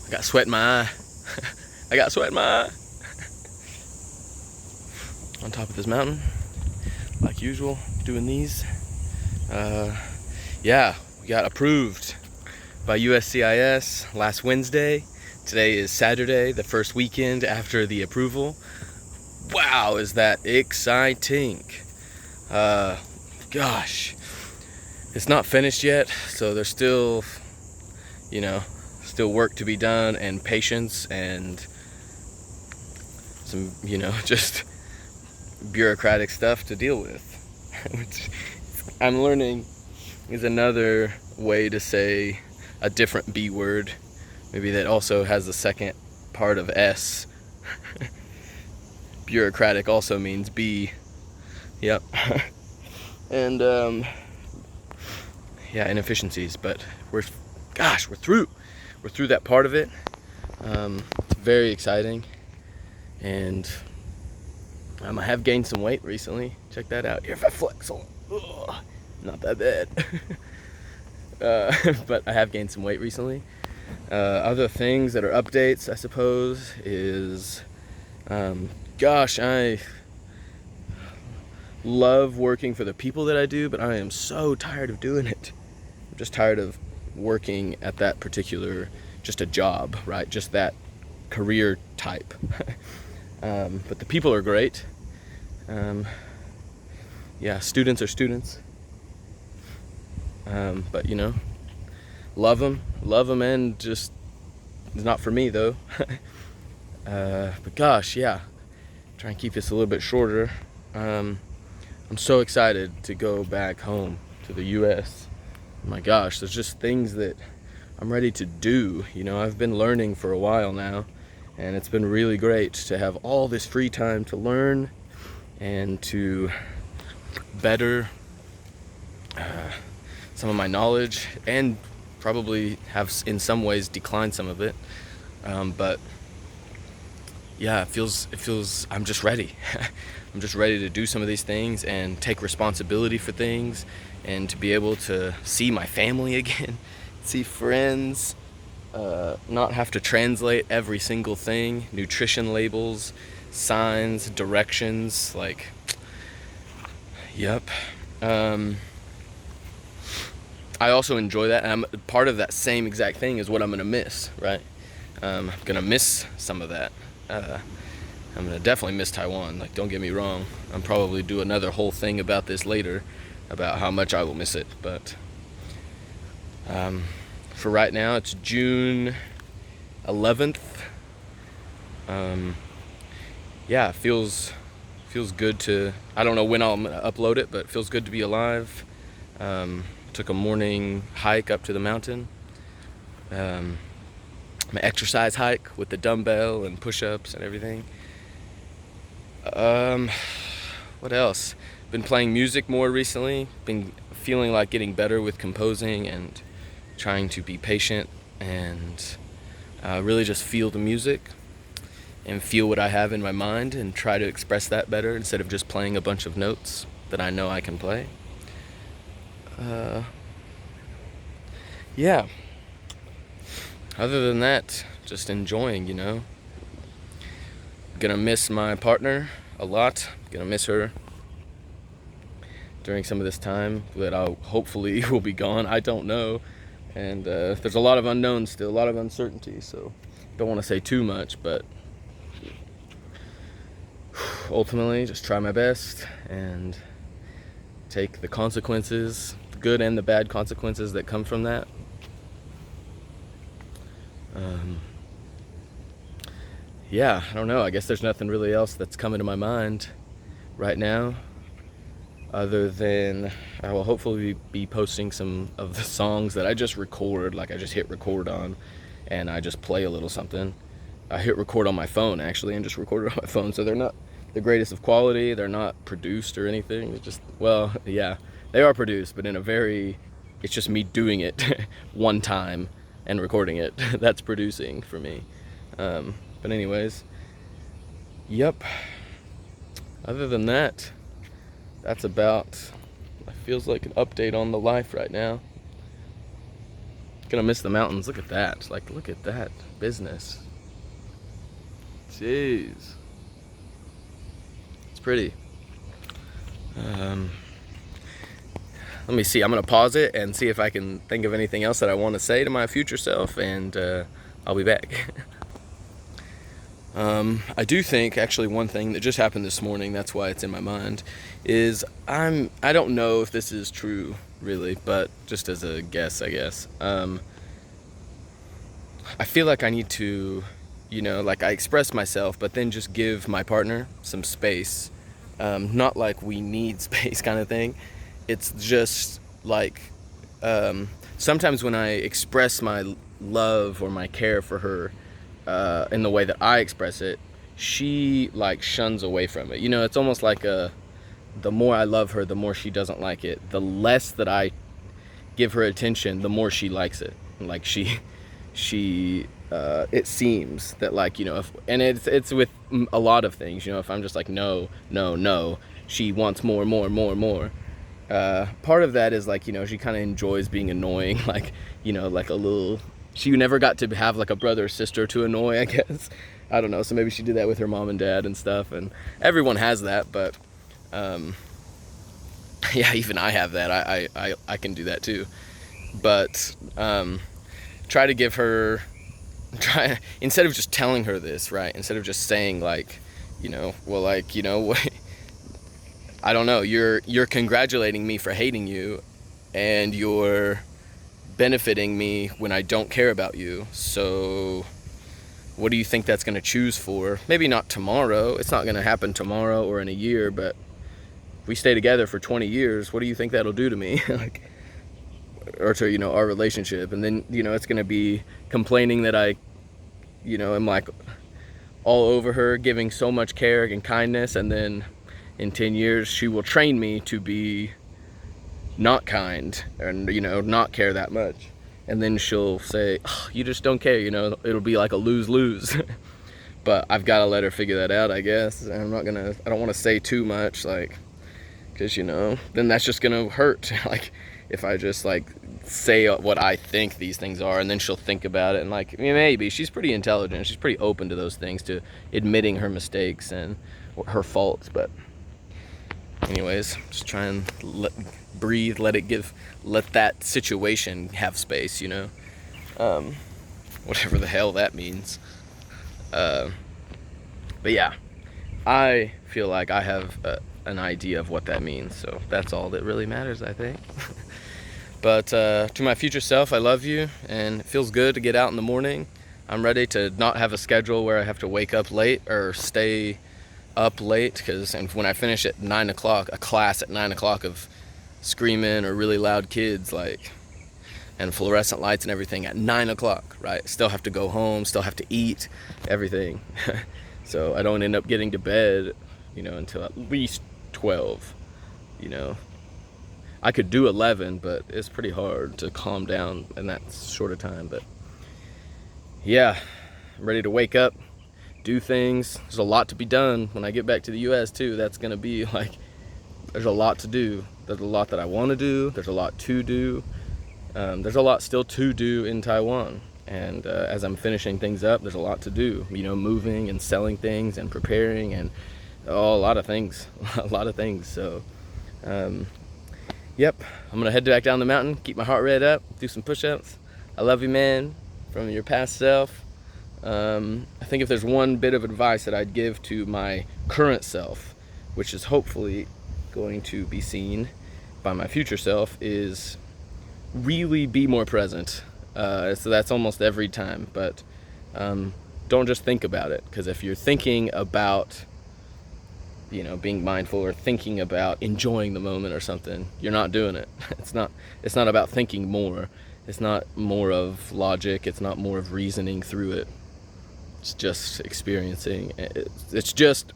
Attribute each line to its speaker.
Speaker 1: I got sweat in my eye. I got sweat in my eye. On top of this mountain, like usual, doing these. Yeah, we got approved by USCIS last Wednesday. Today is Saturday, the first weekend after the approval. Wow, is that exciting. Gosh, it's not finished yet, so there's still, still work to be done and patience and some, just bureaucratic stuff to deal with, which I'm learning is another way to say a different B word, maybe that also has the second part of S. Bureaucratic also means B. Yep. And inefficiencies, but we're through that part of it. It's very exciting, and I have gained some weight recently. Check that out. Here, if I flex on, not that bad. But I have gained some weight recently. Other things that are updates, I suppose, is I love working for the people that I do, but I am so tired of doing it. I'm just tired of working at that particular, just a job, right? Just that career type. But the people are great. Students are students. But love them, and just, it's not for me though. But gosh, yeah, try and keep this a little bit shorter. I'm so excited to go back home to the US. My gosh, there's just things that I'm ready to do. I've been learning for a while now, and it's been really great to have all this free time to learn and to better some of my knowledge, and probably have in some ways declined some of it. But yeah, it feels I'm just ready. I'm just ready to do some of these things and take responsibility for things, and to be able to see my family again, see friends, not have to translate every single thing, nutrition labels, signs, directions, yep. I also enjoy that, and part of that same exact thing is what I'm gonna miss, right? I'm gonna miss some of that. I'm gonna definitely miss Taiwan, don't get me wrong. I'm probably do another whole thing about this later, about how much I will miss it, but for right now, it's June 11th. It feels good to, I don't know when I'm gonna upload it, but it feels good to be alive. Took a morning hike up to the mountain. My exercise hike with the dumbbell and push-ups and everything. What else? Been playing music more recently. Been feeling like getting better with composing and trying to be patient and really just feel the music and feel what I have in my mind and try to express that better instead of just playing a bunch of notes that I know I can play. Other than that, just enjoying, Gonna miss my partner a lot. Gonna miss her during some of this time that I hopefully will be gone. I don't know. And there's a lot of unknowns still, a lot of uncertainty, so don't want to say too much, but ultimately just try my best and take the consequences, the good and the bad consequences that come from that. I don't know. I guess there's nothing really else that's coming to my mind right now, other than I will hopefully be posting some of the songs that I just record, I just hit record on, and I just play a little something. I hit record on my phone, actually, and just record it on my phone, so they're not the greatest of quality. They're not produced or anything. It's just, they are produced, but it's just me doing it one time and recording it. That's producing for me. But anyways, yep. Other than that, that's about, it feels like an update on the life right now. Gonna miss the mountains. Look at that. Like, look at that business. Jeez. It's pretty. Let me see. I'm gonna pause it and see if I can think of anything else that I want to say to my future self, and I'll be back. I do think, actually, one thing that just happened this morning, that's why it's in my mind, is I don't know if this is true, really, but just as a guess, I guess. I feel like I need to, like, I express myself, but then just give my partner some space. Not like we need space kind of thing. It's just like, sometimes when I express my love or my care for her in the way that I express it, she like shuns away from it. It's almost like the more I love her, the more she doesn't like it. The less that I give her attention, the more she likes it. Like she it seems that, like, and it's with a lot of things. If I'm just like no, she wants more. Part of that is, like, she kind of enjoys being annoying, like, like a little. She never got to have like a brother or sister to annoy, I guess. I don't know. So maybe she did that with her mom and dad and stuff, and everyone has that. But yeah, even I have that. I can do that too. But try to give her, instead of just telling her this, right? Instead of just saying, like, I don't know, you're congratulating me for hating you, and you're benefiting me when I don't care about you. So what do you think that's going to choose for? Maybe not tomorrow. It's not going to happen tomorrow or in a year, but if we stay together for 20 years, what do you think that'll do to me? Like, or to, our relationship. And then, it's going to be complaining that I, am like all over her, giving so much care and kindness, and then in 10 years she will train me to be not kind and, not care that much. And then she'll say, oh, you just don't care, it'll be like a lose-lose. But I've got to let her figure that out, I guess. And I don't want to say too much, like, because, then that's just going to hurt. Like, if I just, like, say what I think these things are, and then she'll think about it, and, like, maybe she's pretty intelligent. She's pretty open to those things, to admitting her mistakes and her faults. But anyways, just try and breathe, let that situation have space, whatever the hell that means. But yeah, I feel like I have an idea of what that means, so that's all that really matters, I think. But to my future self, I love you, and it feels good to get out in the morning. I'm ready to not have a schedule where I have to wake up late or stay up late, and when I finish at 9 o'clock, a class at 9 o'clock of screaming or really loud kids, like, and fluorescent lights and everything at 9 o'clock, right? Still have to go home, still have to eat, everything. So I don't end up getting to bed, until at least 12, I could do 11, but it's pretty hard to calm down in that short of time. But yeah, I'm ready to wake up, do things. There's a lot to be done when I get back to the US too. That's gonna be like, there's a lot to do. There's a lot that I want to do. There's a lot to do. There's a lot still to do in Taiwan. And as I'm finishing things up, there's a lot to do. Moving and selling things and preparing and a lot of things. A lot of things. So, yep. I'm gonna head back down the mountain, keep my heart rate up, do some push-ups. I love you, man. From your past self. I think if there's one bit of advice that I'd give to my current self, which is hopefully going to be seen by my future self, is really be more present. So that's almost every time, but don't just think about it, because if you're thinking about being mindful or thinking about enjoying the moment or something, you're not doing it. It's not about thinking more. It's not more of logic. It's not more of reasoning through it. It's just experiencing. It's just